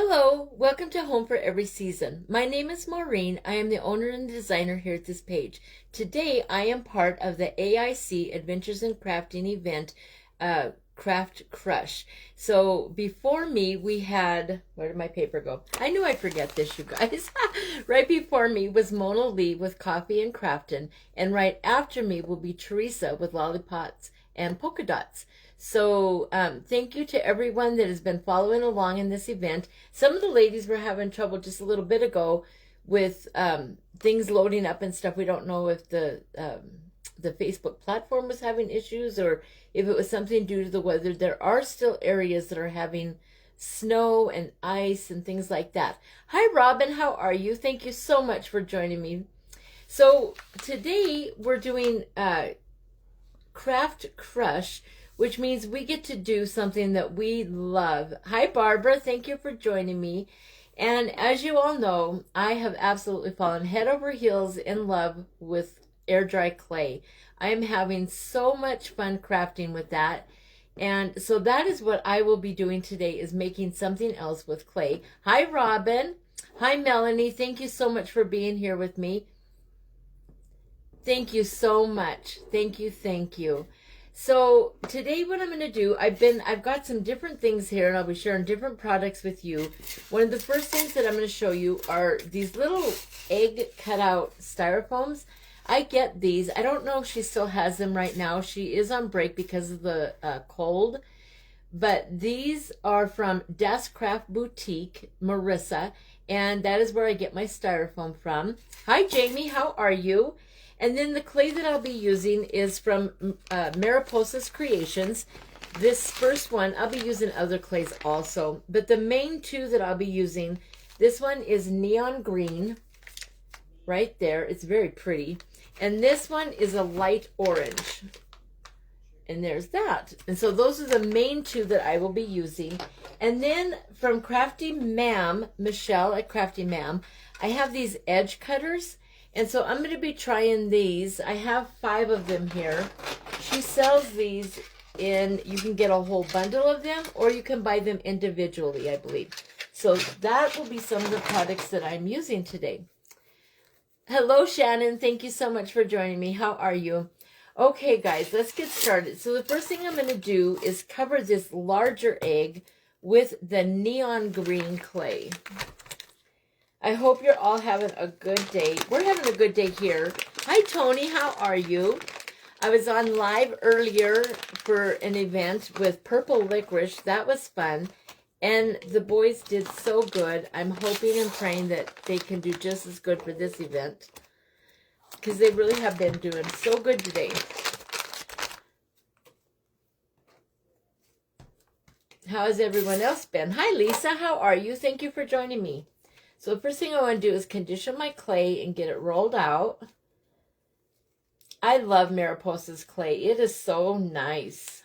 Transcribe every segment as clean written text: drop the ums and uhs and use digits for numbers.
Hello, welcome to Home for Every Season. My name is Maureen. I am the owner and designer here at this page. Today I am part of the AIC Adventures in Crafting event, Craft Crush. So before me we had, where did my paper go? I knew I'd forget this, you guys. Right before me was Mona Lee with Coffee and Craftin', and right after me will be Teresa with Lollipots and Polka Dots. So thank you to everyone that has been following along in this event. Some of the ladies were having trouble just a little bit ago with things loading up and stuff. We don't know if the Facebook platform was having issues or if it was something due to the weather. There are still areas that are having snow and ice and things like that. Hi, Robin. How are you? Thank you so much for joining me. So today we're doing Craft Crush, which means we get to do something that we love. Hi, Barbara. Thank you for joining me. And as you all know, I have absolutely fallen head over heels in love with air dry clay. I am having so much fun crafting with that. And so that is what I will be doing today, is making something else with clay. Hi, Robin. Hi, Melanie. Thank you so much for being here with me. Thank you so much. Thank you. Thank you. So today what I'm going to do, I've got some different things here, and I'll be sharing different products with you. One of the first things that I'm going to show you are these little egg cutout styrofoams. I get these. I don't know if she still has them right now. She is on break because of the cold. But these are from Das Craft Boutique, Marissa, and that is where I get my styrofoam from. Hi, Jamie. How are you? And then the clay that I'll be using is from Mariposa's Creations. This first one, I'll be using other clays also. But the main two that I'll be using, this one is neon green. Right there. It's very pretty. And this one is a light orange. And there's that. And so those are the main two that I will be using. And then from Crafty Ma'am, Michelle at Crafty Ma'am, I have these edge cutters. And so I'm going to be trying these. I have 5 of them here. She sells these in, you can get a whole bundle of them, or you can buy them individually, I believe. So that will be some of the products that I'm using today. Hello, Shannon. Thank you so much for joining me. How are you? Okay, guys, let's get started. So the first thing I'm going to do is cover this larger egg with the neon green clay. I hope you're all having a good day. We're having a good day here. Hi, Tony. How are you? I was on live earlier for an event with Purple Licorice. That was fun. And the boys did so good. I'm hoping and praying that they can do just as good for this event, because they really have been doing so good today. How has everyone else been? Hi, Lisa. How are you? Thank you for joining me. So the first thing I want to do is condition my clay and get it rolled out. I love Mariposa's clay. It is so nice.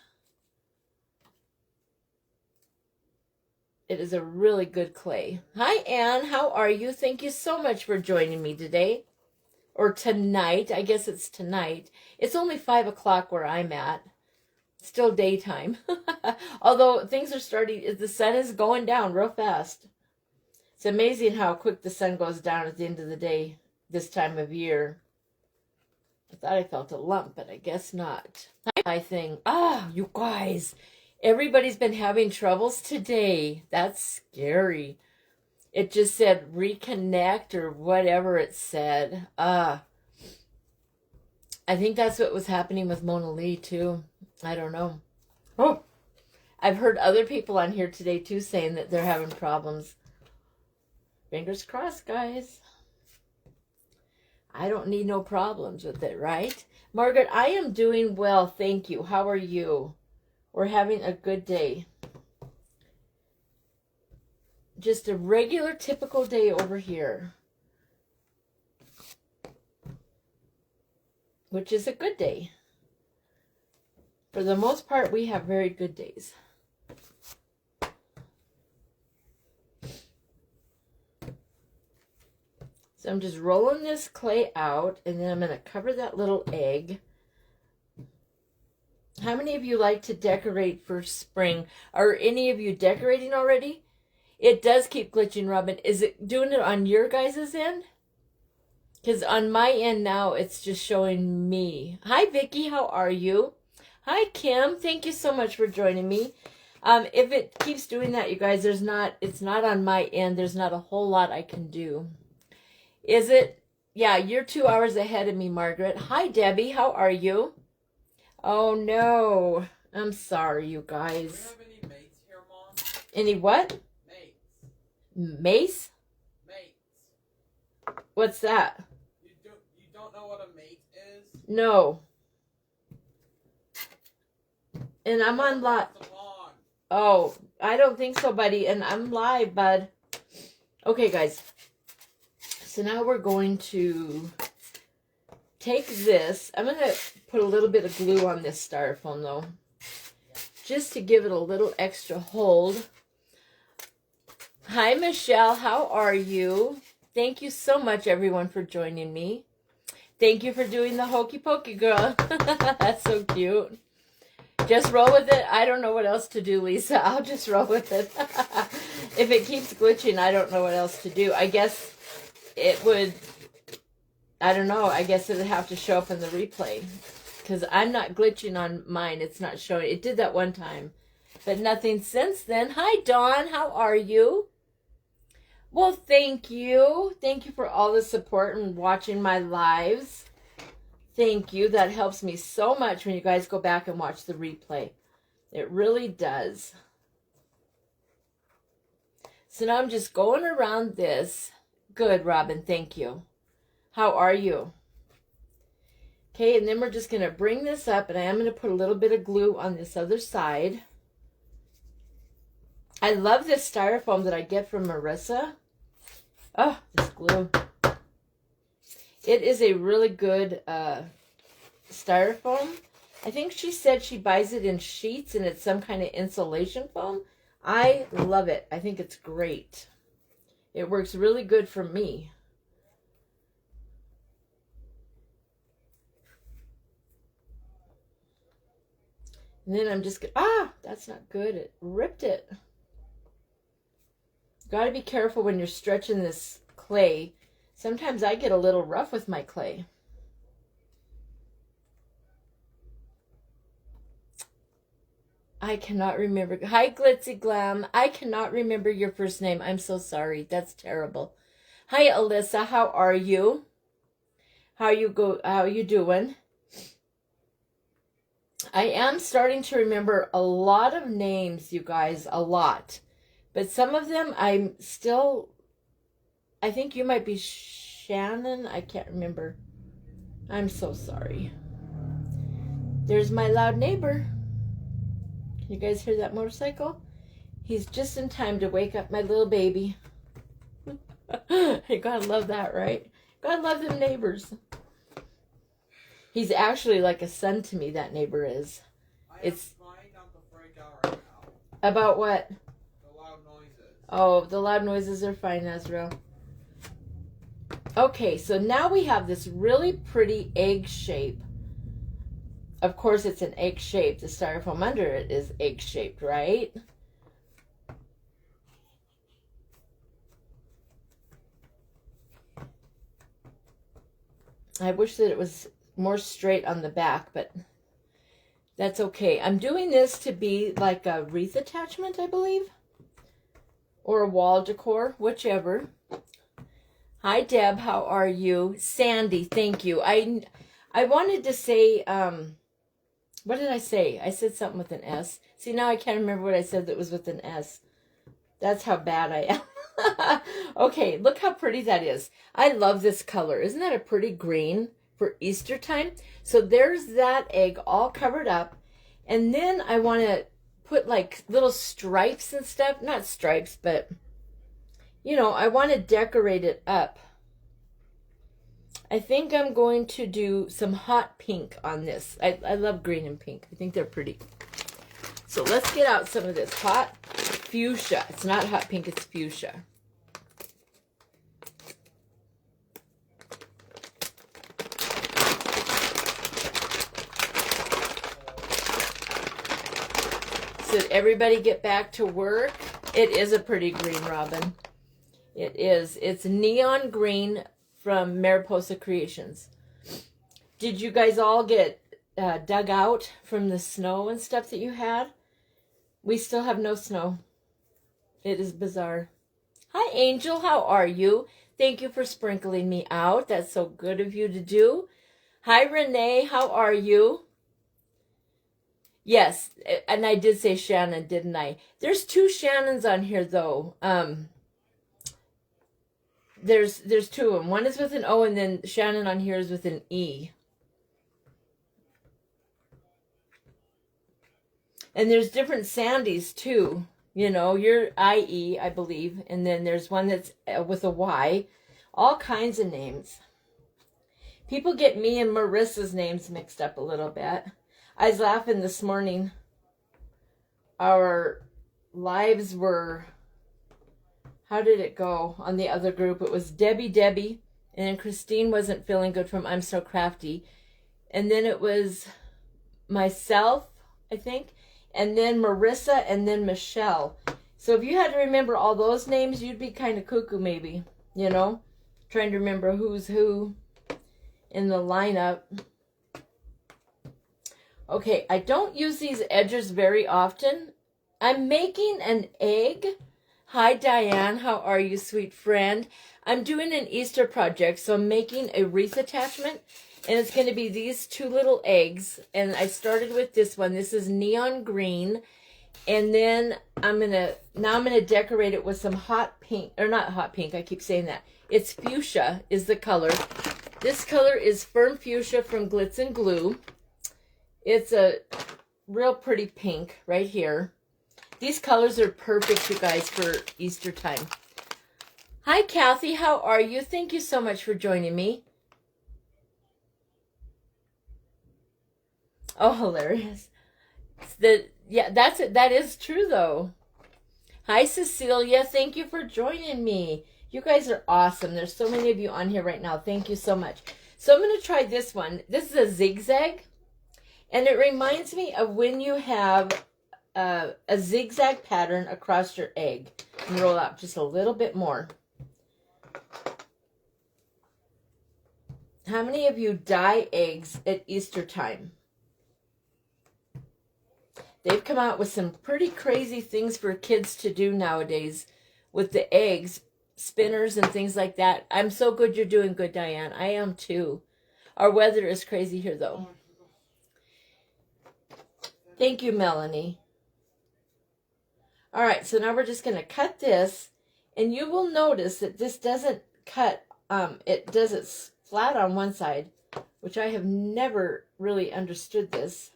It is a really good clay. Hi, Anne. How are you? Thank you so much for joining me today. Or tonight. I guess it's tonight. It's only 5 o'clock where I'm at. Still daytime. Although things are starting, the sun is going down real fast. It's amazing how quick the sun goes down at the end of the day this time of year. I thought I felt a lump, but I guess not. My thing. You guys. Everybody's been having troubles today. That's scary. It just said reconnect or whatever it said. I think that's what was happening with Mona Lee too. I don't know. Oh, I've heard other people on here today too saying that they're having problems. Fingers crossed, guys. I don't need no problems with it, right? Margaret, I am doing well, thank you. How are you? We're having a good day. Just a regular, typical day over here. Which is a good day. For the most part, we have very good days. So I'm just rolling this clay out, and then I'm going to cover that little egg. How many of you like to decorate for spring? Are any of you decorating already? It does keep glitching, Robin. Is it doing it on your guys' end? Because on my end now, it's just showing me. Hi, Vicky. How are you? Hi, Kim. Thank you so much for joining me. If it keeps doing that, you guys, it's not on my end. There's not a whole lot I can do. Is it? Yeah, you're 2 hours ahead of me, Margaret. Hi, Debbie. How are you? Oh, no. I'm sorry, you guys. Do we have any mates here, Mom? Any what? Mates. Mace? Mates. What's that? You don't know what a mate is? No. And I'm on live. Oh, I don't think so, buddy. And I'm live, bud. Okay, guys. So now we're going to take this. I'm going to put a little bit of glue on this styrofoam, though, just to give it a little extra hold. Hi, Michelle. How are you? Thank you so much, everyone, for joining me. Thank you for doing the hokey pokey, girl. That's so cute. Just roll with it. I don't know what else to do, Lisa. I'll just roll with it. If it keeps glitching, I don't know what else to do. I guess it would, I don't know. I guess it would have to show up in the replay. Because I'm not glitching on mine. It's not showing. It did that one time. But nothing since then. Hi, Dawn. How are you? Well, thank you. Thank you for all the support and watching my lives. Thank you. That helps me so much when you guys go back and watch the replay. It really does. So now I'm just going around this. Good, Robin. Thank you. How are you? Okay, and then we're just going to bring this up, and I am going to put a little bit of glue on this other side. I love this styrofoam that I get from Marissa. Oh, this glue. It is a really good styrofoam. I think she said she buys it in sheets and it's some kind of insulation foam. I love it. I think it's great. It works really good for me. And then I'm just that's not good. It ripped it. Got to be careful when you're stretching this clay. Sometimes I get a little rough with my clay. I cannot remember. Hi, Glitzy Glam. I cannot remember your first name. I'm so sorry. That's terrible. Hi, Alyssa. How are you? How you doing? I am starting to remember a lot of names, you guys. A lot. But some of them I'm still... I think you might be Shannon. I can't remember. I'm so sorry. There's my loud neighbor. Can you guys hear that motorcycle? He's just in time to wake up my little baby. You gotta love that, right? Gotta love them neighbors. He's actually like a son to me, that neighbor is. It's trying not to freak out right now. About what? The loud noises. Oh, the loud noises are fine, Azrael. Okay, so now we have this really pretty egg shape. Of course, it's an egg shape. The styrofoam under it is egg shaped, right? I wish that it was more straight on the back, but that's okay. I'm doing this to be like a wreath attachment, I believe, or a wall decor, whichever. Hi, Deb. How are you? Sandy, thank you. I wanted to say, what did I say? I said something with an S. See, now I can't remember what I said that was with an S. That's how bad I am. Okay, look how pretty that is. I love this color. Isn't that a pretty green for Easter time? So there's that egg all covered up. And then I want to put like little stripes and stuff. Not stripes, but... you know, I want to decorate it up. I think I'm going to do some hot pink on this. I love green and pink. I think they're pretty. So let's get out some of this hot fuchsia. It's not hot pink, it's fuchsia. So did everybody get back to work? It is a pretty green, Robin. It is. It's neon green from Mariposa Creations. Did you guys all get dug out from the snow and stuff that you had? We still have no snow. It is bizarre. Hi, Angel. How are you? Thank you for sprinkling me out. That's so good of you to do. Hi, Renee. How are you? Yes, and I did say Shannon, didn't I? There's two Shannons on here, though. There's two of them. One is with an O, and then Shannon on here is with an E. And there's different Sandys, too. You know, you're IE, I believe. And then there's one that's with a Y. All kinds of names. People get me and Marissa's names mixed up a little bit. I was laughing this morning. Our lives were, how did it go on the other group? It was Debbie, and then Christine wasn't feeling good from I'm So Crafty. And then it was myself, I think, and then Marissa, and then Michelle. So if you had to remember all those names, you'd be kind of cuckoo maybe, you know? Trying to remember who's who in the lineup. Okay, I don't use these edges very often. I'm making an egg. Hi, Diane. How are you, sweet friend? I'm doing an Easter project, so I'm making a wreath attachment, and it's going to be these two little eggs, and I started with this one. This is neon green, and then I'm going to decorate it with some hot pink, or not hot pink, I keep saying that. It's fuchsia is the color. This color is Firm Fuchsia from Glitz and Glue. It's a real pretty pink right here. These colors are perfect, you guys, for Easter time. Hi, Kathy. How are you? Thank you so much for joining me. Oh, hilarious. That's it. That is true, though. Hi, Cecilia. Thank you for joining me. You guys are awesome. There's so many of you on here right now. Thank you so much. So I'm going to try this one. This is a zigzag. And it reminds me of when you have a zigzag pattern across your egg. And roll out just a little bit more. How many of you dye eggs at Easter time? They've come out with some pretty crazy things for kids to do nowadays with the eggs, spinners and things like that. I'm so good you're doing good, Diane. I am too. Our weather is crazy here, though. Thank you, Melanie. All right, so now we're just going to cut this, and you will notice that this doesn't cut, it does it flat on one side, which I have never really understood this.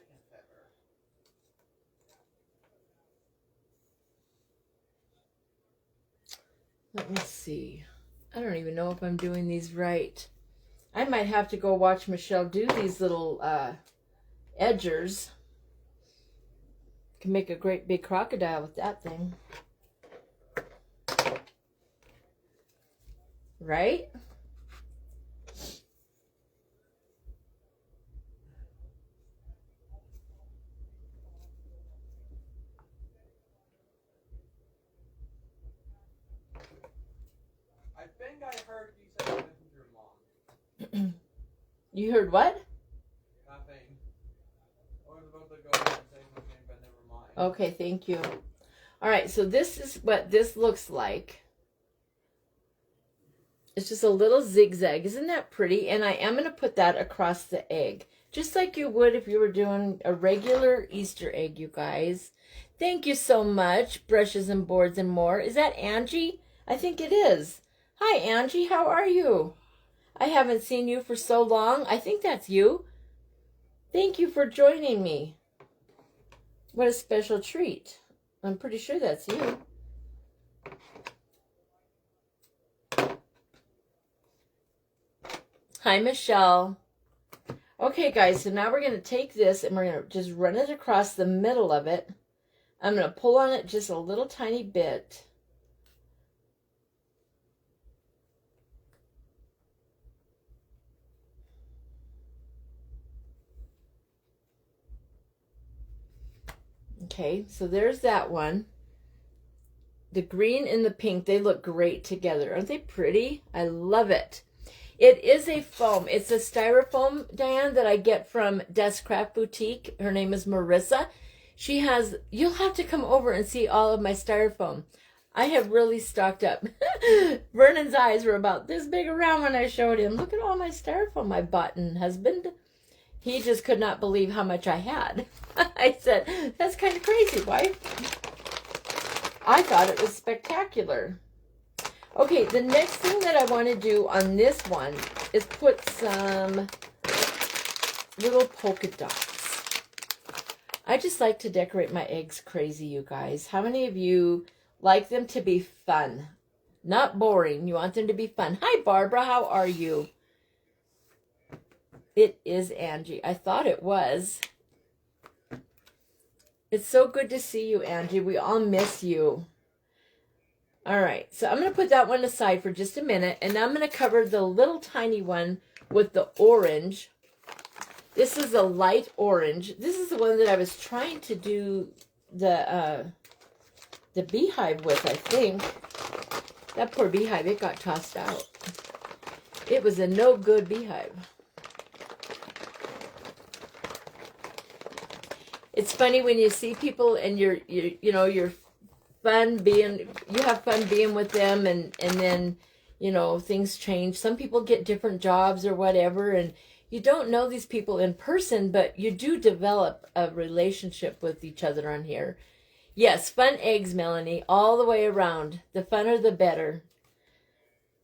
Let me see. I don't even know if I'm doing these right. I might have to go watch Michelle do these little edgers. Can make a great big crocodile with that thing. Right? I think I heard you say something to your mom. You heard what? Nothing. I was about to go and say something, but never mind. Okay, thank you. All right, so this is what this looks like. It's just a little zigzag. Isn't that pretty? And I am going to put that across the egg, just like you would if you were doing a regular Easter egg, you guys. Thank you so much, Brushes and Boards and More. Is that Angie? I think it is. Hi, Angie. How are you? I haven't seen you for so long. I think that's you. Thank you for joining me. What a special treat. I'm pretty sure that's you. Hi, Michelle. Okay, guys, so now we're going to take this and we're going to just run it across the middle of it. I'm going to pull on it just a little tiny bit. Okay, so there's that one. the green and the pink, they look great together. Aren't they pretty? I love it. It is a foam. It's a styrofoam, Diane, that I get from Deskcraft Boutique. Her name is Marissa. She has, you'll have to come over and see all of my styrofoam. I have really stocked up. Vernon's eyes were about this big around when I showed him. Look at all my styrofoam I bought, and husband, he just could not believe how much I had. I said, that's kind of crazy, wife. I thought it was spectacular. Okay, the next thing that I want to do on this one is put some little polka dots. I just like to decorate my eggs crazy, you guys. How many of you like them to be fun? Not boring. You want them to be fun. Hi, Barbara. How are you? It is Angie. I thought it was. It's so good to see you, Angie. We all miss you. All right, so I'm going to put that one aside for just a minute, and I'm going to cover the little tiny one with the orange. This is a light orange. This is the one that I was trying to do the beehive with, I think. That poor beehive, it got tossed out. It was a no good beehive. It's funny when you see people and you're fun being, you have fun being with them, and then, you know, things change. Some people get different jobs or whatever, and you don't know these people in person, but you do develop a relationship with each other on here. Yes, fun eggs, Melanie, all the way around. The funner, the better.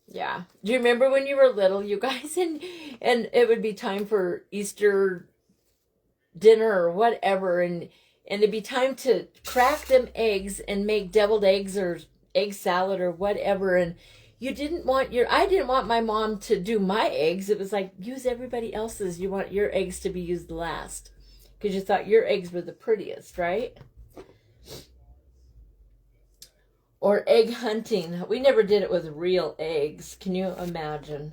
Yeah. Do you remember when you were little, you guys, and it would be time for Easter dinner or whatever, and it'd be time to crack them eggs and make deviled eggs or egg salad or whatever, and I didn't want my mom to do my eggs. It was like, use everybody else's. You want your eggs to be used last because you thought your eggs were the prettiest, right? Or egg hunting. We never did it with real eggs. Can you imagine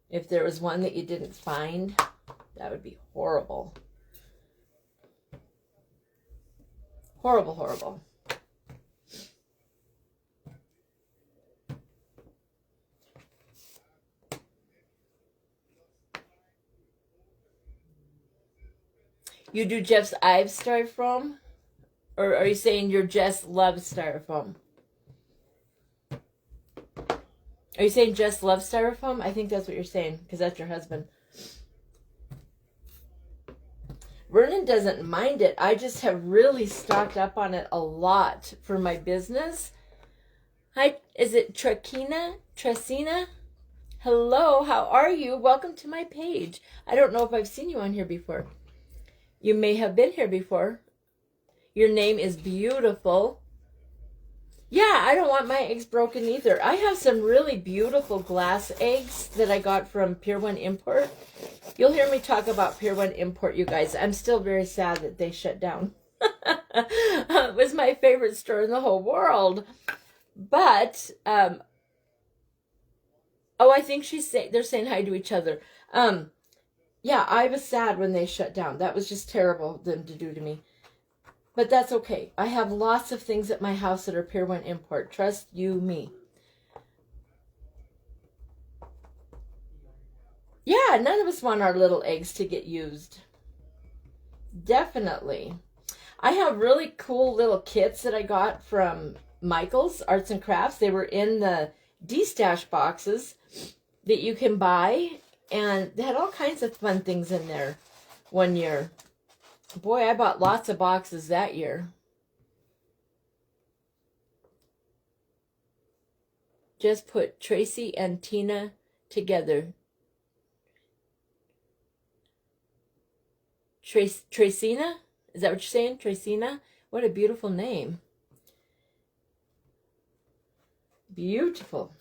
if there was one that you didn't find? That would be horrible. Horrible, horrible. You do Jeff's Ives styrofoam? Or are you saying your Jess loves styrofoam? Are you saying Jess loves styrofoam? I think that's what you're saying, because that's your husband. Vernon doesn't mind it. I just have really stocked up on it a lot for my business. Hi, is it Tresina? Hello, how are you? Welcome to my page. I don't know if I've seen you on here before. You may have been here before. Your name is beautiful. Yeah, I don't want my eggs broken either. I have some really beautiful glass eggs that I got from Pier 1 Import. You'll hear me talk about Pier 1 Import, you guys. I'm still very sad that they shut down. It was my favorite store in the whole world. But, oh, I think they're saying hi to each other. Yeah, I was sad when they shut down. That was just terrible of them to do to me. But that's okay. I have lots of things at my house that are Pier 1 Import. Trust you me. Yeah, none of us want our little eggs to get used. Definitely. I have really cool little kits that I got from Michael's Arts and Crafts. They were in the D-stash boxes that you can buy. And they had all kinds of fun things in there one year. Boy, I bought lots of boxes that year. Just put Tracy and Tina together. Tracina? Is that what you're saying? Tracina? What a beautiful name. Beautiful.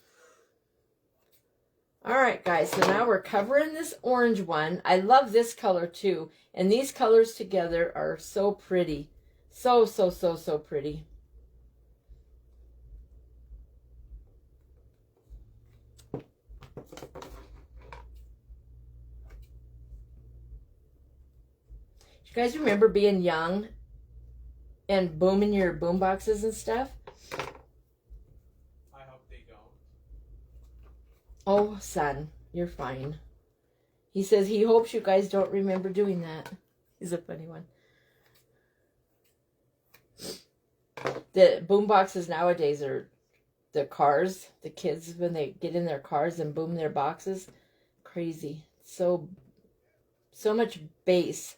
All right, guys, so now we're covering this orange one. I love this color too. And these colors together are so pretty. So, so, so, so pretty. You guys remember being young and booming your boom boxes and stuff? Oh, son, you're fine. He says he hopes you guys don't remember doing that. He's a funny one. The boom boxes nowadays are the cars. The kids, when they get in their cars and boom their boxes, crazy. So much bass.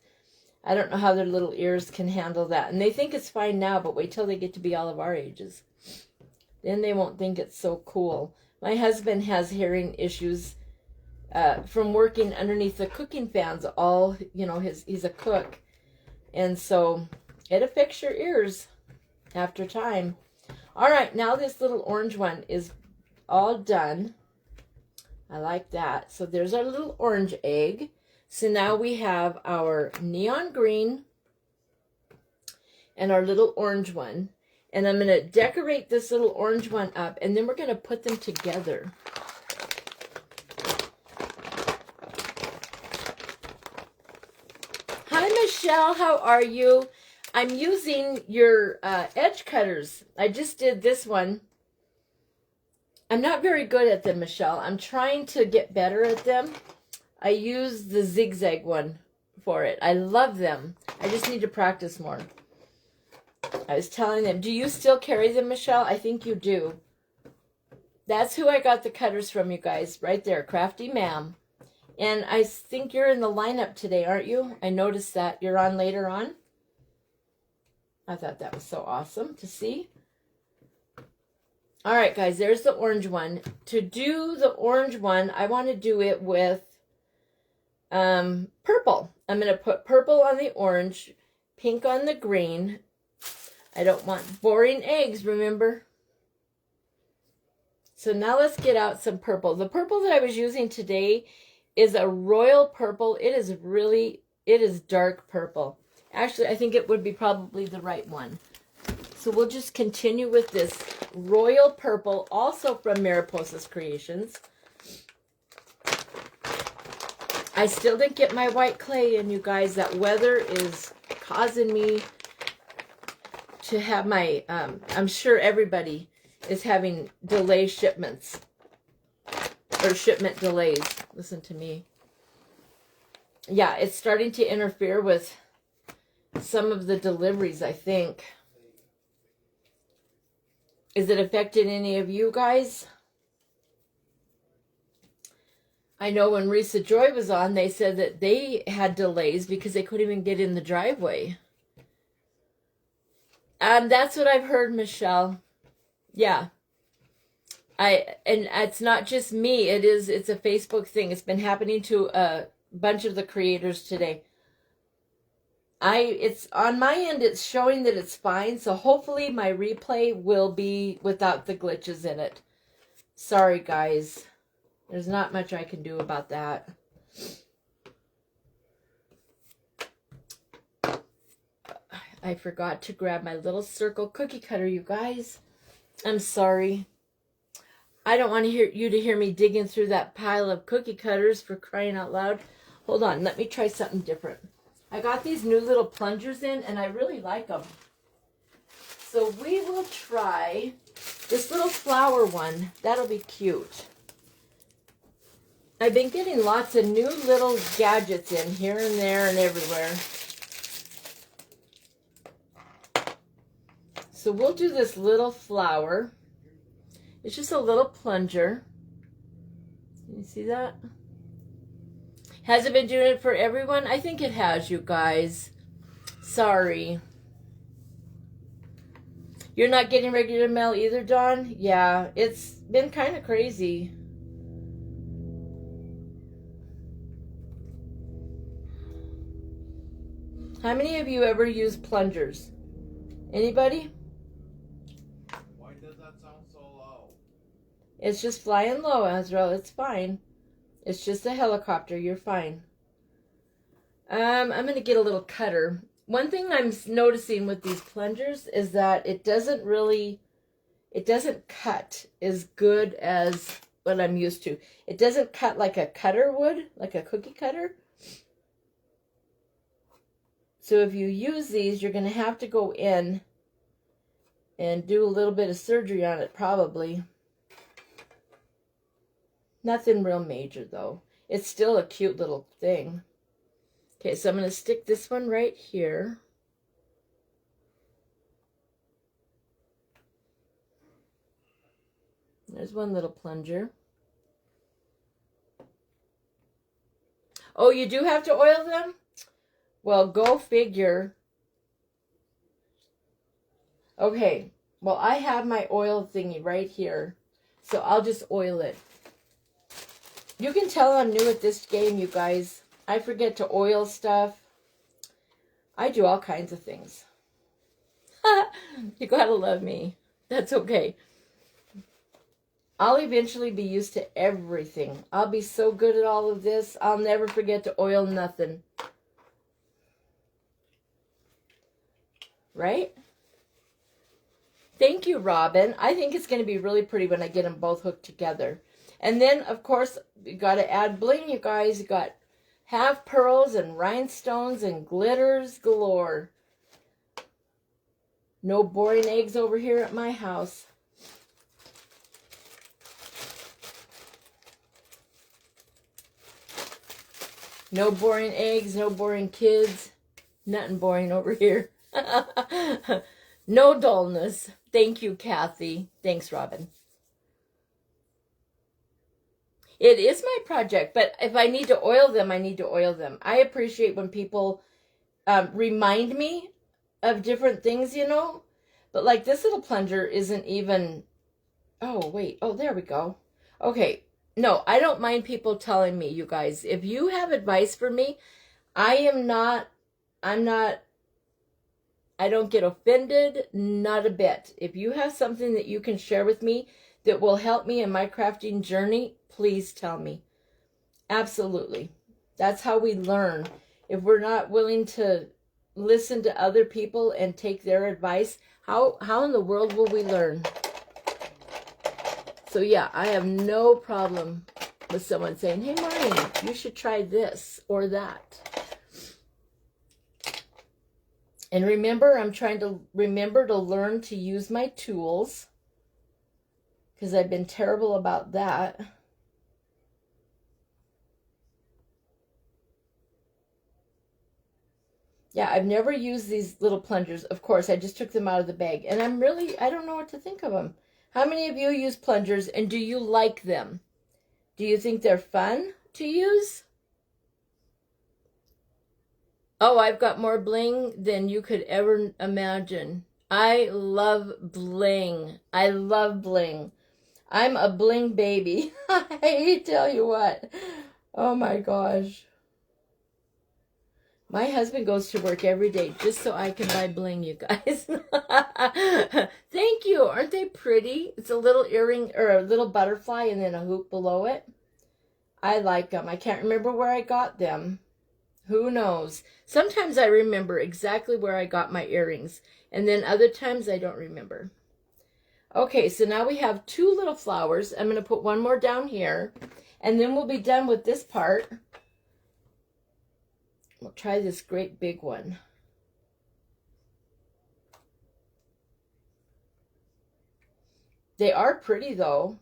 I don't know how their little ears can handle that. And they think it's fine now, but wait till they get to be all of our ages. Then they won't think it's so cool. My husband has hearing issues from working underneath the cooking fans. All, you know, he's a cook. And so it affects your ears after time. All right, now this little orange one is all done. I like that. So there's our little orange egg. So now we have our neon green and our little orange one. And I'm going to decorate this little orange one up, and then we're going to put them together. Hi, Michelle. How are you? I'm using your edge cutters. I just did this one. I'm not very good at them, Michelle. I'm trying to get better at them. I use the zigzag one for it. I love them. I just need to practice more. I was telling them, do you still carry them, Michelle? I think you do. That's who I got the cutters from, you guys. Right there, Crafty Ma'am. And I think you're in the lineup today, aren't you? I noticed that. You're on later on. I thought that was so awesome to see. All right, guys, there's the orange one. To do the orange one, I want to do it with purple. I'm going to put purple on the orange, pink on the green. I don't want boring eggs, remember? So now let's get out some purple. The purple that I was using today is a royal purple. It is dark purple. Actually, I think it would be probably the right one. So we'll just continue with this royal purple, also from Mariposa's Creations. I still didn't get my white clay in, you guys. That weather is causing me to have my, I'm sure everybody is having delay shipments. Or shipment delays. Listen to me. Yeah, it's starting to interfere with some of the deliveries, I think. Is it affecting any of you guys? I know when Risa Joy was on, they said that they had delays because they couldn't even get in the driveway. That's what I've heard, Michelle. Yeah. And it's not just me. It's a Facebook thing. It's been happening to a bunch of the creators today. It's on my end, it's showing that it's fine. So hopefully my replay will be without the glitches in it. Sorry, guys. There's not much I can do about that. I forgot to grab my little circle cookie cutter, you guys. I'm sorry. I don't want you to hear me digging through that pile of cookie cutters, for crying out loud. Hold on, let me try something different. I got these new little plungers in, and I really like them. So we will try this little flower one. That'll be cute. I've been getting lots of new little gadgets in here and there and everywhere. So we'll do this little flower. It's just a little plunger. Can you see that? Has it been doing it for everyone? I think it has, you guys. Sorry. You're not getting regular mail either, Dawn? Yeah, it's been kind of crazy. How many of you ever use plungers? Anybody? Why does that sound so low? It's just flying low, Azrael. It's fine. It's just a helicopter. You're fine. I'm going to get a little cutter. One thing I'm noticing with these plungers is that it doesn't cut as good as what I'm used to. It doesn't cut like a cutter would, like a cookie cutter. So if you use these, you're going to have to go in and do a little bit of surgery on it, probably. Nothing real major though. It's still a cute little thing. Okay, so I'm going to stick this one right here. There's one little plunger. Oh, you do have to oil them? Well, go figure. Okay, well, I have my oil thingy right here, so I'll just oil it. You can tell I'm new at this game, you guys. I forget to oil stuff. I do all kinds of things. You gotta love me. That's okay. I'll eventually be used to everything. I'll be so good at all of this, I'll never forget to oil nothing. Right? Thank you, Robin. I think it's going to be really pretty when I get them both hooked together. And then, of course, you got to add bling, you guys. You got half pearls and rhinestones and glitters galore. No boring eggs over here at my house. No boring eggs, no boring kids. Nothing boring over here. No dullness. Thank you, Kathy. Thanks, Robin. It is my project, but if I need to oil them, I need to oil them. I appreciate when people remind me of different things, you know. But like this little plunger isn't even... Oh, wait. Oh, there we go. Okay. No, I don't mind people telling me, you guys. If you have advice for me, I don't get offended, not a bit. If you have something that you can share with me that will help me in my crafting journey, please tell me. Absolutely. That's how we learn. If we're not willing to listen to other people and take their advice, how in the world will we learn? So yeah, I have no problem with someone saying, hey, Maureen, you should try this or that. And remember, I'm trying to remember to learn to use my tools, because I've been terrible about that. Yeah, I've never used these little plungers. Of course, I just took them out of the bag. And I don't know what to think of them. How many of you use plungers, and do you like them? Do you think they're fun to use? Oh, I've got more bling than you could ever imagine. I love bling. I love bling. I'm a bling baby. I tell you what. Oh my gosh. My husband goes to work every day just so I can buy bling, you guys. Thank you. Aren't they pretty? It's a little earring or a little butterfly and then a hoop below it. I like them. I can't remember where I got them. Who knows? Sometimes I remember exactly where I got my earrings, and then other times I don't remember. Okay, so now we have two little flowers. I'm going to put one more down here, and then we'll be done with this part. We'll try this great big one. They are pretty, though.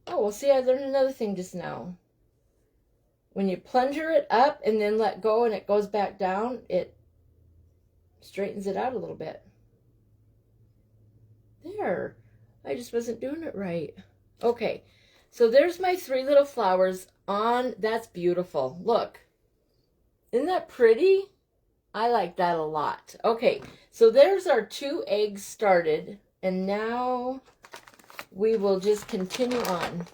Oh, well, see, I learned another thing just now. When you plunger it up and then let go and it goes back down, it straightens it out a little bit. There. I just wasn't doing it right. Okay. So there's my three little flowers on. That's beautiful. Look. Isn't that pretty? I like that a lot. Okay. So there's our 2 eggs started. And now we will just continue on.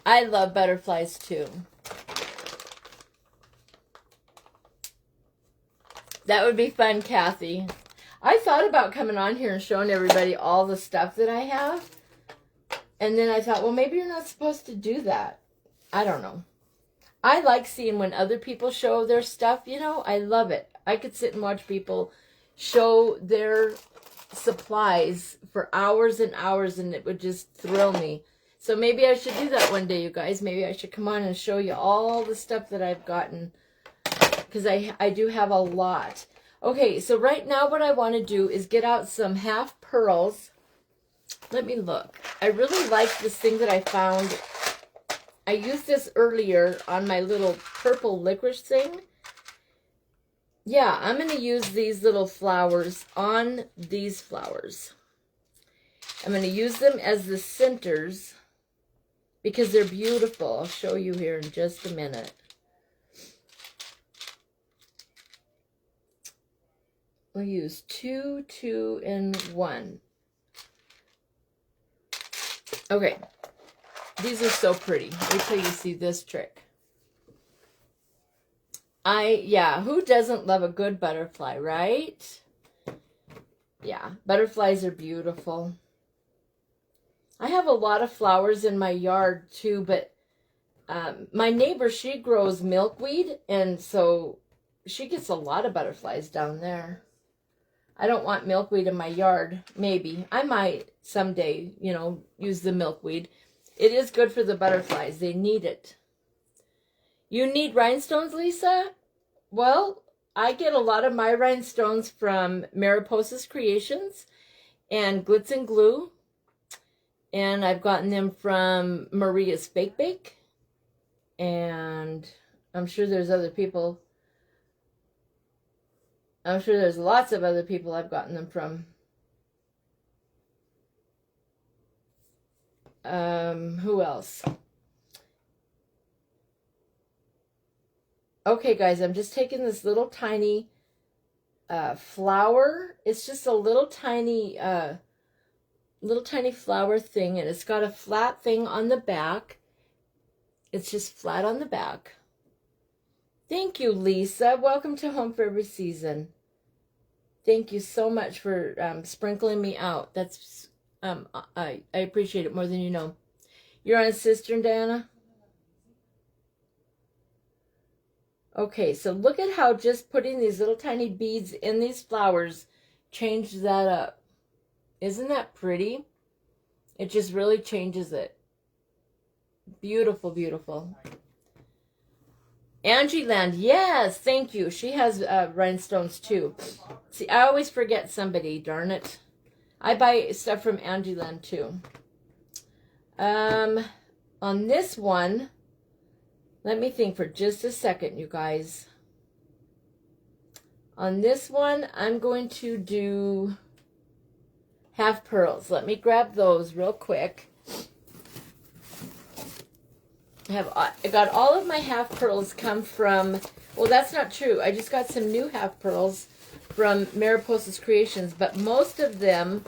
I love butterflies too. That would be fun, Kathy. I thought about coming on here and showing everybody all the stuff that I have. And then I thought, well, maybe you're not supposed to do that. I don't know. I like seeing when other people show their stuff, you know. I love it. I could sit and watch people show their supplies for hours and hours, and it would just thrill me. So maybe I should do that one day, you guys. Maybe I should come on and show you all the stuff that I've gotten, because I do have a lot. Okay, so right now what I want to do is get out some half pearls. Let me look. I really like this thing that I found. I used this earlier on my little purple licorice thing. Yeah, I'm going to use these little flowers on these flowers. I'm going to use them as the centers because they're beautiful. I'll show you here in just a minute. We'll use 2, 2, and 1. Okay, these are so pretty. Wait till you see this trick. Yeah, who doesn't love a good butterfly, right? Yeah, butterflies are beautiful. I have a lot of flowers in my yard too, but my neighbor, she grows milkweed, and so she gets a lot of butterflies down there. I don't want milkweed in my yard. Maybe. I might someday, you know, use the milkweed. It is good for the butterflies. They need it. You need rhinestones, Lisa? Well, I get a lot of my rhinestones from Mariposa's Creations and Glitz and Glue. And I've gotten them from Maria's Fake Bake. And I'm sure there's other people. I'm sure there's lots of other people I've gotten them from. Who else? Okay, guys, I'm just taking this little tiny flower. It's just a little tiny flower thing, and it's got a flat thing on the back. It's just flat on the back. Thank you, Lisa. Welcome to Home for Every Season. Thank you so much for sprinkling me out. That's I appreciate it more than you know. You're on a cistern, Diana? Okay, so look at how just putting these little tiny beads in these flowers changed that up. Isn't that pretty? It just really changes it. Beautiful, beautiful. Angie Land, yes, thank you. She has rhinestones too. See, I always forget somebody, darn it. I buy stuff from Angie Land too. On this one, let me think for just a second, you guys. On this one, I'm going to do half pearls. Let me grab those real quick. I got all of my half pearls come from, well, that's not true. I just got some new half pearls from Mariposa's Creations, but most of them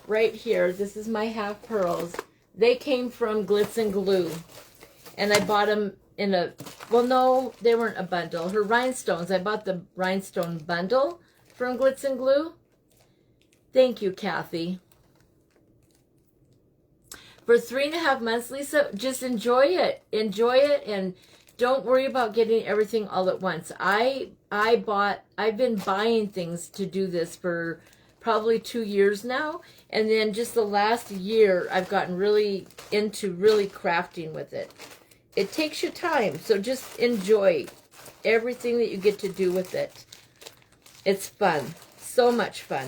right here, this is my half pearls, they came from Glitz and Glue. And I bought them in a, well, no, they weren't a bundle. Her rhinestones, I bought the rhinestone bundle from Glitz and Glue. Thank you, Kathy. For 3.5 months, Lisa, just enjoy it. Enjoy it, and don't worry about getting everything all at once. I've been buying things to do this for probably 2 years now, and then just the last year, I've gotten really into really crafting with it. It takes you time, so just enjoy everything that you get to do with it. It's fun. So much fun.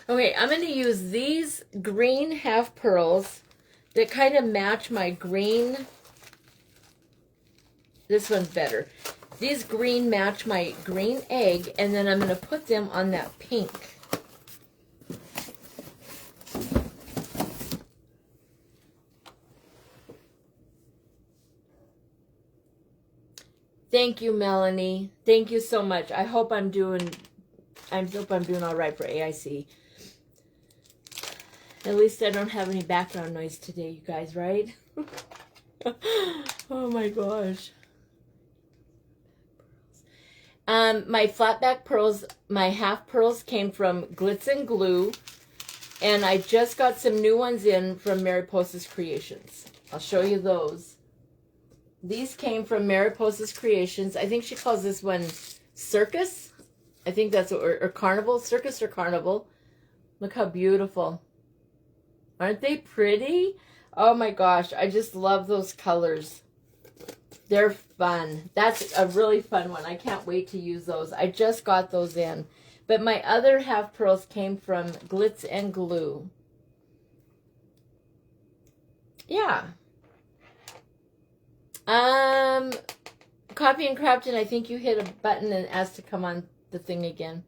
Okay, I'm going to use these green half pearls that kind of match my green. This one's better. These green match my green egg, and then I'm going to put them on that pink. Thank you, Melanie. Thank you so much. I hope I'm doing all right for AIC. At least I don't have any background noise today, you guys, right? Oh my gosh. My flat back pearls, my half pearls came from Glitz and Glue, and I just got some new ones in from Mariposa's Creations. I'll show you those. These came from Mariposa's Creations. I think she calls this one Circus. I think that's what, or Carnival, Circus or Carnival. Look how beautiful. Aren't they pretty? Oh my gosh, I just love those colors. They're fun. That's a really fun one. I can't wait to use those. I just got those in. But my other half pearls came from Glitz and Glue. Yeah. Copy and Crafton, I think you hit a button and asked to come on the thing again.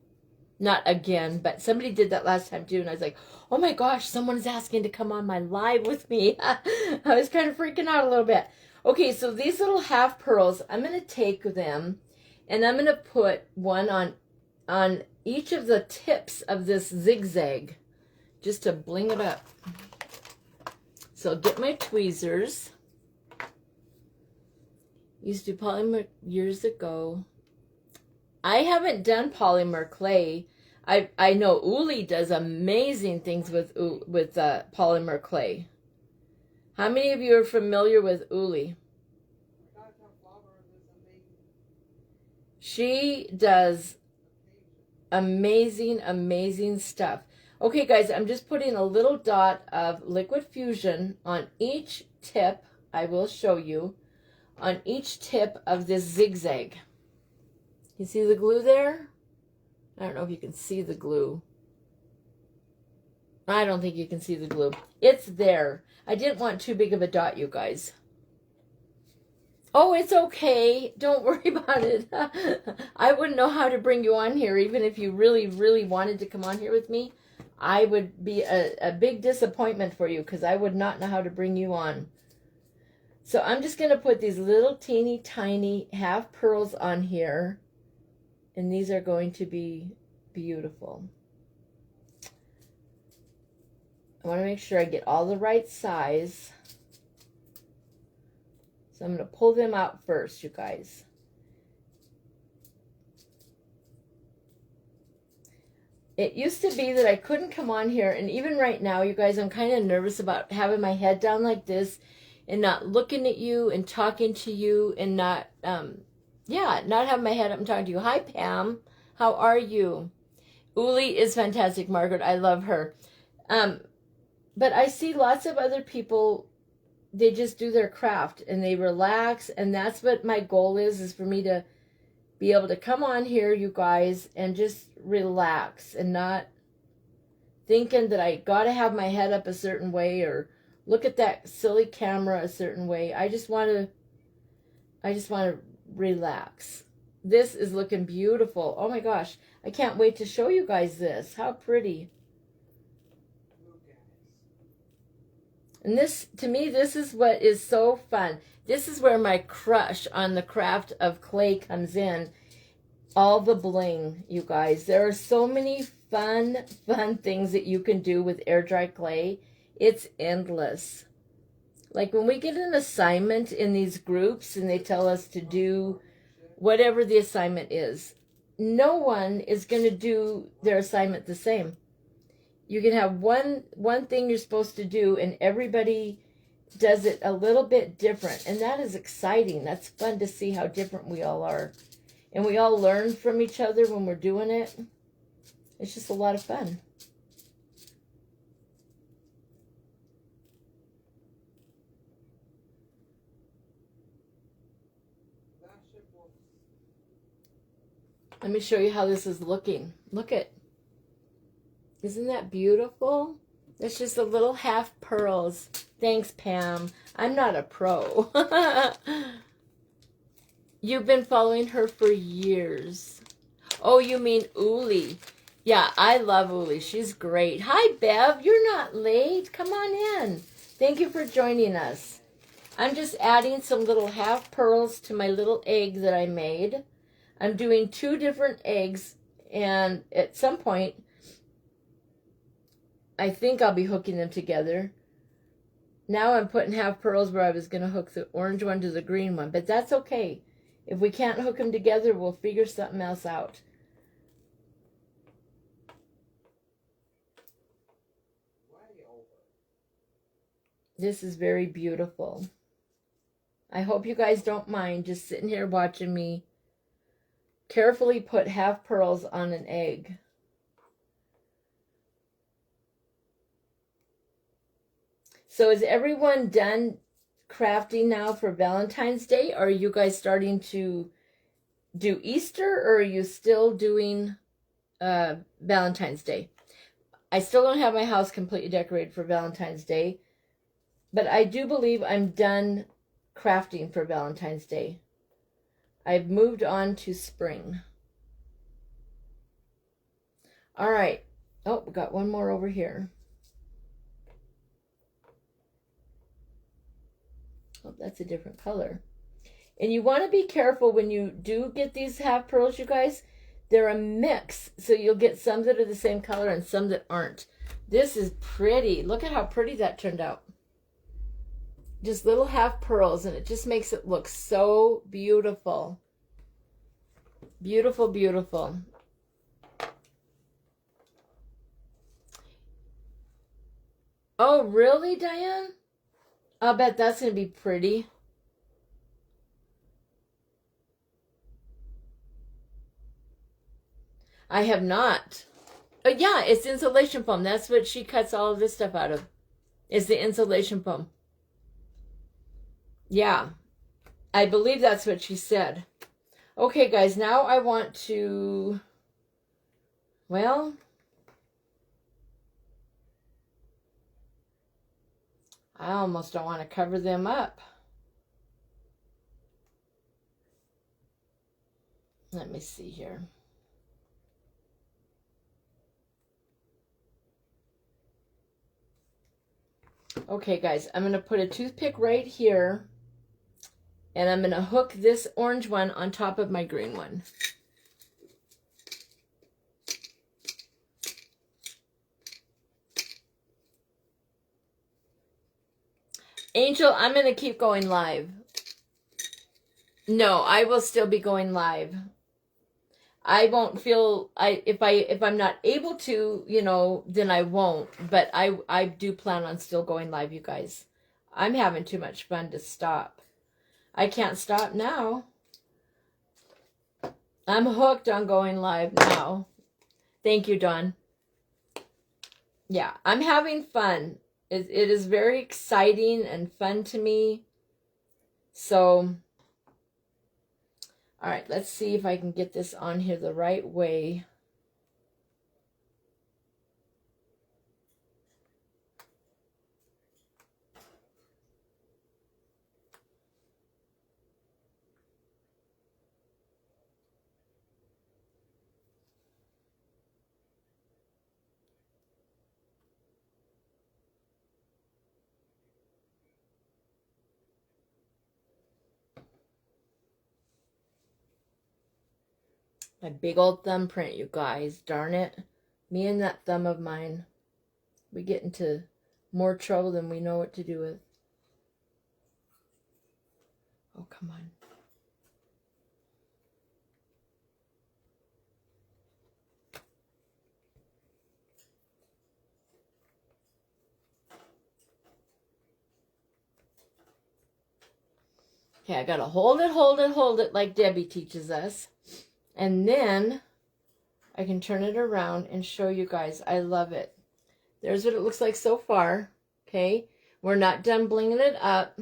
Not again, but somebody did that last time too, and I was like, oh my gosh, someone's asking to come on my live with me. I was kind of freaking out a little bit. Okay, so these little half pearls, I'm going to take them, and I'm going to put one on each of the tips of this zigzag, just to bling it up. So I'll get my tweezers. Used to do polymer years ago. I haven't done polymer clay. I know Uli does amazing things with polymer clay. How many of you are familiar with Uli? She does amazing, amazing stuff. Okay, guys, I'm just putting a little dot of liquid fusion on each tip. I will show you on each tip of this zigzag. You see the glue there? I don't know if you can see the glue. I don't think you can see the glue. It's there. I didn't want too big of a dot, you guys. Oh, it's okay. Don't worry about it. I wouldn't know how to bring you on here, even if you really, really wanted to come on here with me. I would be a big disappointment for you because I would not know how to bring you on. So I'm just going to put these little teeny tiny half pearls on here. And these are going to be beautiful. I want to make sure I get all the right size. So I'm going to pull them out first, you guys. It used to be that I couldn't come on here, and even right now, you guys, I'm kind of nervous about having my head down like this and not looking at you and talking to you and not, not having my head up and talking to you. Hi, Pam. How are you? Uli is fantastic, Margaret. I love her. But I see lots of other people, they just do their craft and they relax, and that's what my goal is for me to be able to come on here, you guys, and just relax and not thinking that I got to have my head up a certain way or look at that silly camera a certain way. I just want to relax. This is looking beautiful. Oh my gosh. I can't wait to show you guys this. How pretty. And this, to me, this is what is so fun. This is where my crush on the craft of clay comes in. All the bling, you guys. There are so many fun things that you can do with air dry clay. It's endless. Like when we get an assignment in these groups and they tell us to do whatever the assignment is, no one is going to do their assignment the same. You can have one thing you're supposed to do, and everybody does it a little bit different. And that is exciting. That's fun to see how different we all are. And we all learn from each other when we're doing it. It's just a lot of fun. Let me show you how this is looking. Look at. Isn't that beautiful? That's just a little half pearls. Thanks, Pam. I'm not a pro. You've been following her for years. Oh, you mean Uli. Yeah, I love Uli. She's great. Hi, Bev. You're not late. Come on in. Thank you for joining us. I'm just adding some little half pearls to my little egg that I made. I'm doing 2 different eggs, and at some point, I think I'll be hooking them together. Now I'm putting half pearls where I was going to hook the orange one to the green one, but that's okay. If we can't hook them together, we'll figure something else out. This is very beautiful. I hope you guys don't mind just sitting here watching me carefully put half pearls on an egg. So is everyone done crafting now for Valentine's Day? Or are you guys starting to do Easter? Or are you still doing Valentine's Day. I still don't have my house completely decorated for Valentine's Day, but I do believe I'm done crafting for Valentine's Day. I've moved on to spring. All right. Oh, we got one more over here. Oh, that's a different color. And you want to be careful when you do get these half pearls, you guys. They're a mix, so you'll get some that are the same color and some that aren't. This is pretty. Look at how pretty that turned out. Just little half pearls, and it just makes it look so beautiful. Beautiful, beautiful. Oh, really, Diane? I'll bet that's going to be pretty. I have not. Yeah, it's insulation foam. That's what she cuts all of this stuff out of. Is the insulation foam. Yeah, I believe that's what she said. Okay, guys, now I want to, well, I almost don't want to cover them up. Let me see here. Okay, guys, I'm going to put a toothpick right here, and I'm going to hook this orange one on top of my green one. Angel, I'm going to keep going live. No, I will still be going live. I won't feel, if I'm not able to, you know, then I won't. But I do plan on still going live, you guys. I'm having too much fun to stop. I can't stop now. I'm hooked on going live now. Thank you, Dawn. Yeah, I'm having fun. It is very exciting and fun to me. So, all right, let's see if I can get this on here the right way. My big old thumbprint, you guys. Darn it. Me and that thumb of mine. We get into more trouble than we know what to do with. Oh, come on. Okay, I gotta hold it like Debbie teaches us. And then I can turn it around and show you guys. I love it. There's what it looks like so far. Okay, we're not done blinging it up.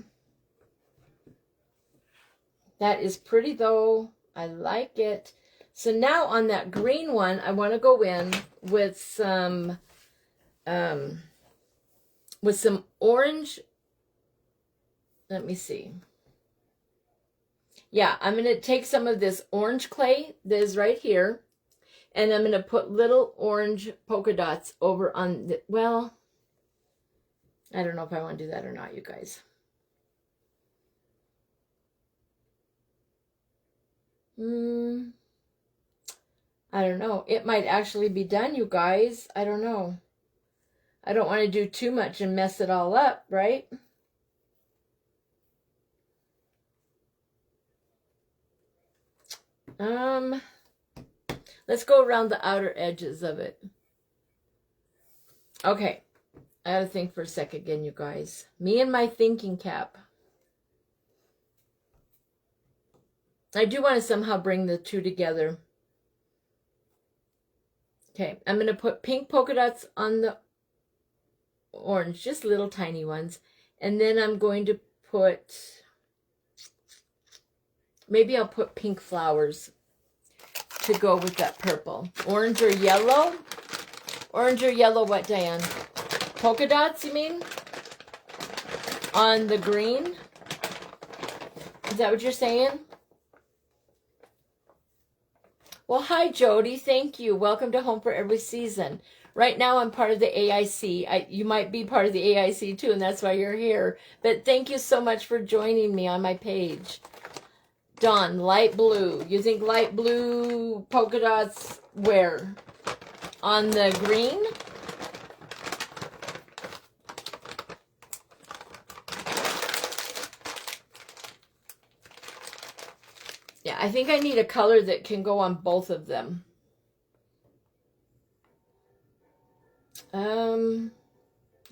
That is pretty though. I like it. So now on that green one, I want to go in with some orange. Let me see. Yeah, I'm going to take some of this orange clay that is right here, and I'm going to put little orange polka dots over on the, well, I don't know if I want to do that or not, you guys. I don't know. It might actually be done, you guys. I don't know. I don't want to do too much and mess it all up, right? Let's go around the outer edges of it. Okay. I gotta think for a sec again, you guys. Me and my thinking cap. I do want to somehow bring the two together. Okay, I'm going to put pink polka dots on the orange, just little tiny ones. And then I'm going to put, maybe I'll put pink flowers to go with that purple. Orange or yellow? Orange or yellow what, Diane? Polka dots, you mean? On the green? Is that what you're saying? Well, hi, Jody. Thank you. Welcome to Home for Every Season. Right now, I'm part of the AIC. You might be part of the AIC, too, and that's why you're here. But thank you so much for joining me on my page. Dawn, light blue. You think light blue polka dots where? On the green? Yeah, I think I need a color that can go on both of them.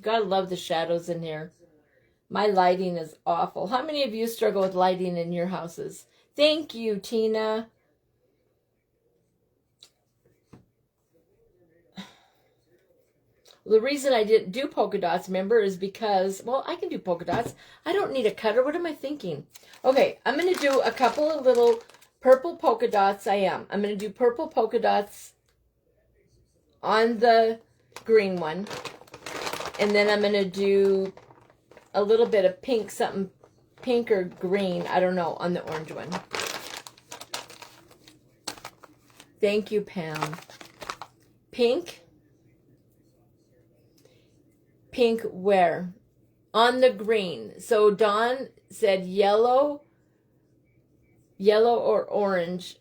Gotta love the shadows in here. My lighting is awful. How many of you struggle with lighting in your houses? Thank you, Tina. The reason I didn't do polka dots, remember, is because, well, I can do polka dots. I don't need a cutter. What am I thinking? Okay, I'm going to do a couple of little purple polka dots. I'm going to do purple polka dots on the green one. And then I'm going to do a little bit of pink, something pink or green, I don't know, on the orange one. Thank you, Pam. Pink. Pink where? On the green. So Dawn said yellow or orange.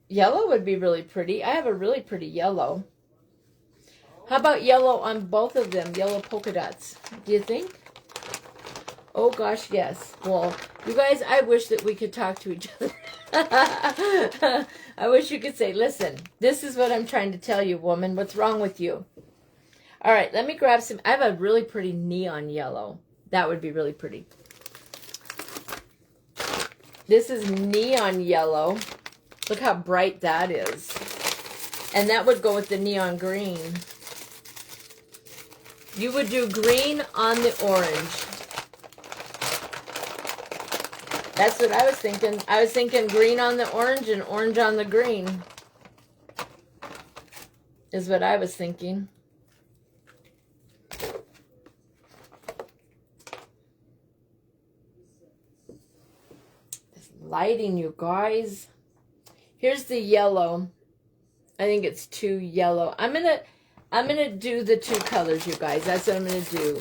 Yellow would be really pretty. I have a really pretty yellow. How about yellow on both of them? Yellow polka dots. Do you think? Oh gosh, yes. Well, you guys, I wish that we could talk to each other. I wish you could say, listen, this is what I'm trying to tell you, woman. What's wrong with you? All right, let me grab some. I have a really pretty neon yellow. That would be really pretty. This is neon yellow. Look how bright that is. And that would go with the neon green. You would do green on the orange. That's what I was thinking. I was thinking green on the orange and orange on the green. Is what I was thinking. This lighting, you guys. Here's the yellow. I think it's too yellow. I'm gonna do the two colors, you guys. That's what I'm gonna do.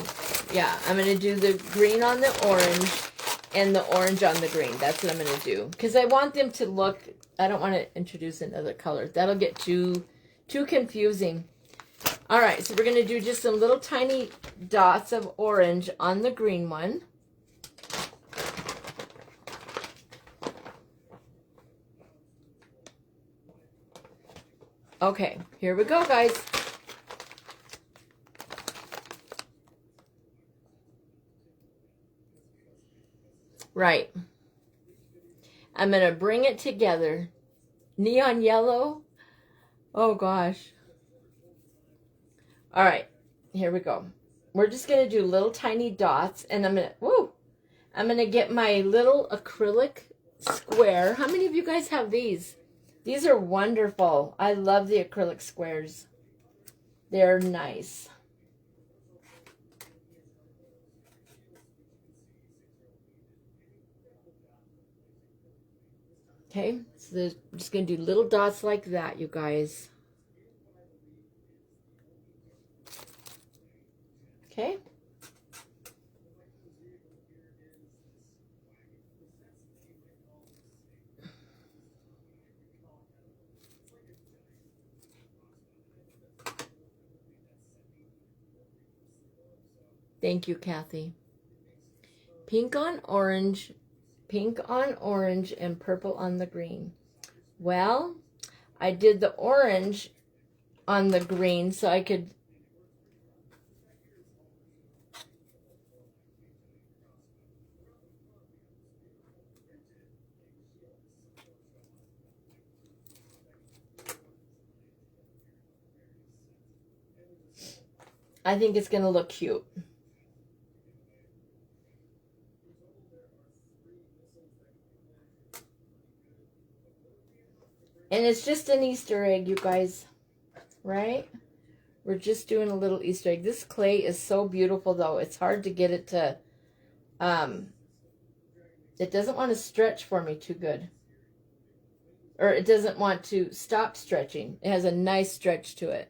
Yeah, I'm gonna do the green on the orange and the orange on the green. That's what I'm going to do. Because I want them to look, I don't want to introduce another color. That'll get too confusing. All right, so we're going to do just some little tiny dots of orange on the green one. Okay, here we go, guys. Right. I'm going to bring it together. Neon yellow. Oh, gosh. All right. Here we go. We're just going to do little tiny dots. And I'm going to get my little acrylic square. How many of you guys have these? These are wonderful. I love the acrylic squares. They're nice. Okay, so I'm just going to do little dots like that, you guys. Okay. Thank you, Kathy. Pink on orange and purple on the green. Well, I did the orange on the green so I could I think it's going to look cute. And And it's just an Easter egg, you guys, right? We're just doing a little Easter egg. This clay is so beautiful, though. It's hard to get it to, it doesn't want to stretch for me too good. Or it doesn't want to stop stretching. It has a nice stretch to it.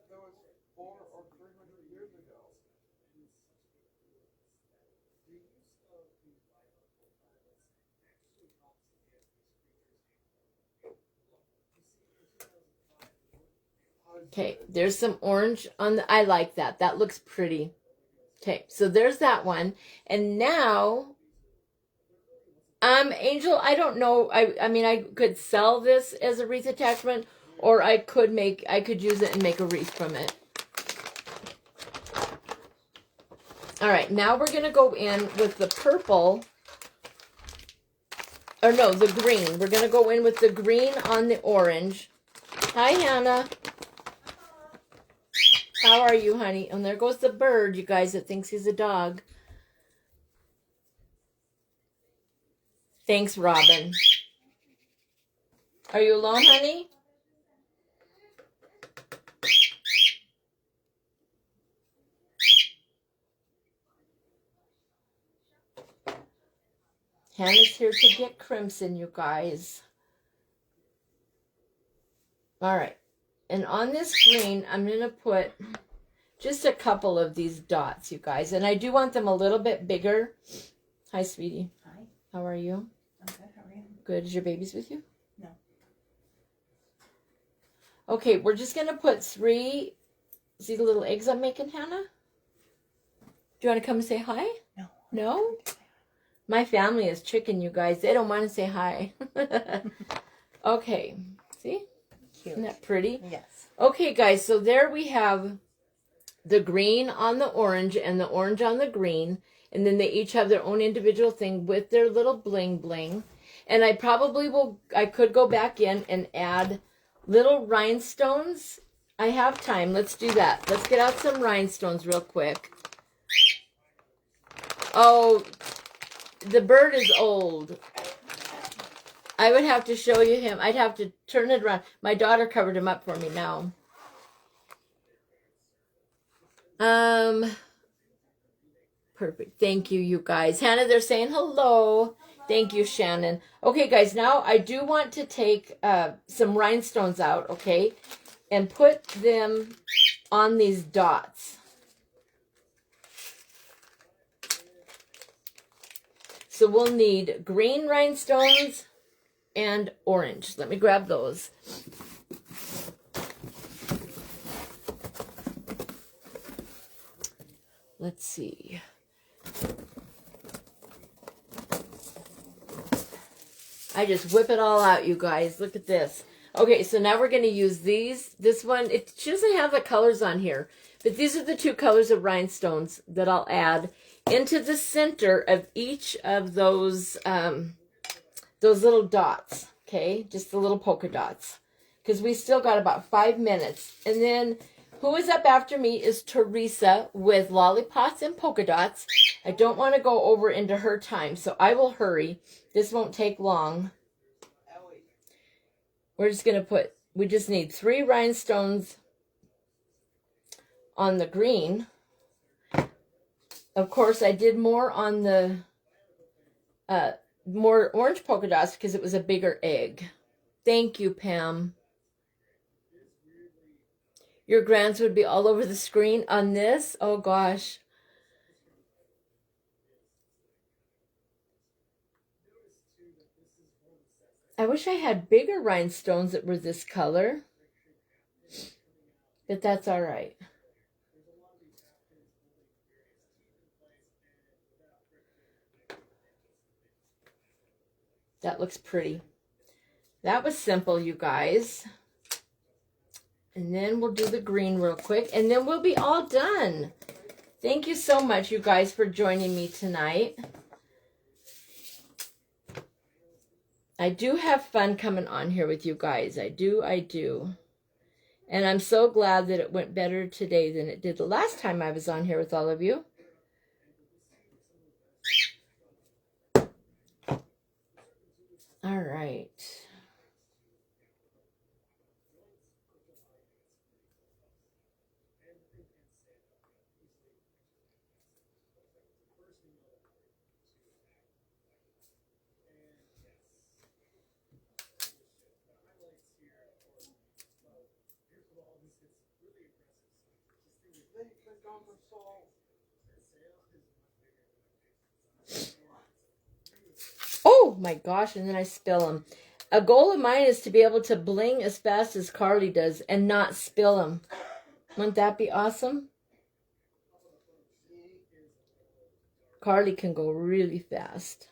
That was 400 or 300 years ago. Okay, there's some orange on the, I like that. That looks pretty. Okay, so there's that one. And now, Angel, I don't know. I mean, I could sell this as a wreath attachment, or I could use it and make a wreath from it. All right, now we're going to go in with the purple, or no, the green. We're going to go in with the green on the orange. Hi, Hannah. How are you, honey? And there goes the bird, you guys, that thinks he's a dog. Thanks, Robin. Are you alone, honey? Hannah's here to get crimson, you guys. All right. And on this green, I'm going to put just a couple of these dots, you guys. And I do want them a little bit bigger. Hi, sweetie. Hi. How are you? I'm good. How are you? Good. Is your baby's with you? No. Okay, we're just going to put 3. See the little eggs I'm making, Hannah? Do you want to come and say hi? No. No? My family is chicken, you guys. They don't want to say hi. Okay. See? Cute. Isn't that pretty? Yes. Okay, guys. So there we have the green on the orange and the orange on the green. And then they each have their own individual thing with their little bling bling. And I could go back in and add little rhinestones. I have time. Let's do that. Let's get out some rhinestones real quick. Oh, the bird is old. I would have to show you him. I'd have to turn it around. My daughter covered him up for me now. Perfect. Thank you, you guys. Hannah, they're saying hello. Thank you, Shannon. Okay, guys, now I do want to take some rhinestones out, okay, and put them on these dots. So we'll need green rhinestones and orange. Let me grab those. Let's see. I just whip it all out, you guys. Look at this. Okay, so now we're going to use these. This one, it doesn't have the colors on here, but these are the 2 colors of rhinestones that I'll add into the center of each of those little dots, okay? Just the little polka dots, because we still got about 5 minutes. And then who is up after me is Teresa with lollipops and polka dots. I don't want to go over into her time, so I will hurry. This won't take long. We're just going to we just need 3 rhinestones on the green. Of course, I did more on the, more orange polka dots because it was a bigger egg. Thank you, Pam. Your grands would be all over the screen on this? Oh, gosh. I wish I had bigger rhinestones that were this color. But that's all right. That looks pretty. That was simple, you guys. And then we'll do the green real quick, and then we'll be all done. Thank you so much, you guys, for joining me tonight. I do have fun coming on here with you guys. I do. And I'm so glad that it went better today than it did the last time I was on here with all of you. All right. Oh my gosh, and then I spill them. A goal of mine is to be able to bling as fast as Carly does and not spill them. Wouldn't that be awesome? Carly can go really fast.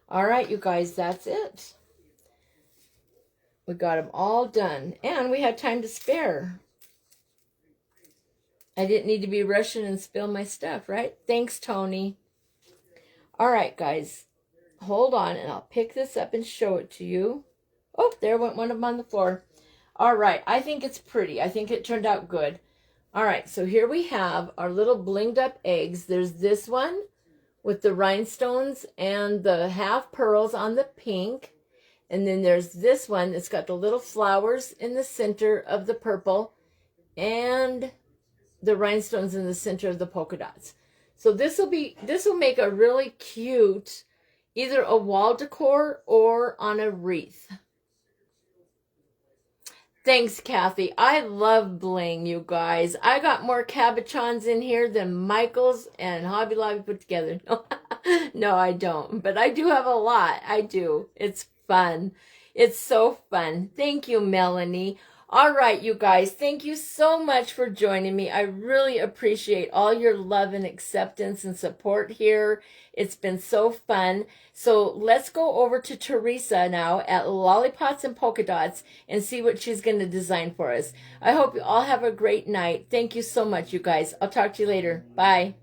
All right, you guys, that's it. We got them all done, and we had time to spare. I didn't need to be rushing and spill my stuff, right? Thanks, Tony. All right, guys, hold on, and I'll pick this up and show it to you. Oh, there went one of them on the floor. All right, I think it's pretty. I think it turned out good. All right, so here we have our little blinged up eggs. There's this one with the rhinestones and the half pearls on the pink. And then there's this one that's got the little flowers in the center of the purple and the rhinestones in the center of the polka dots. So this will make a really cute, either a wall decor or on a wreath. Thanks, Kathy. I love bling, you guys. I got more cabochons in here than Michael's and Hobby Lobby put together. No, I don't. But I do have a lot. I do. It's fun. It's so fun. Thank you, Melanie. All right, you guys. Thank you so much for joining me. I really appreciate all your love and acceptance and support here. It's been so fun. So let's go over to Teresa now at Lollipots and Polka Dots and see what she's going to design for us. I hope you all have a great night. Thank you so much, you guys. I'll talk to you later. Bye.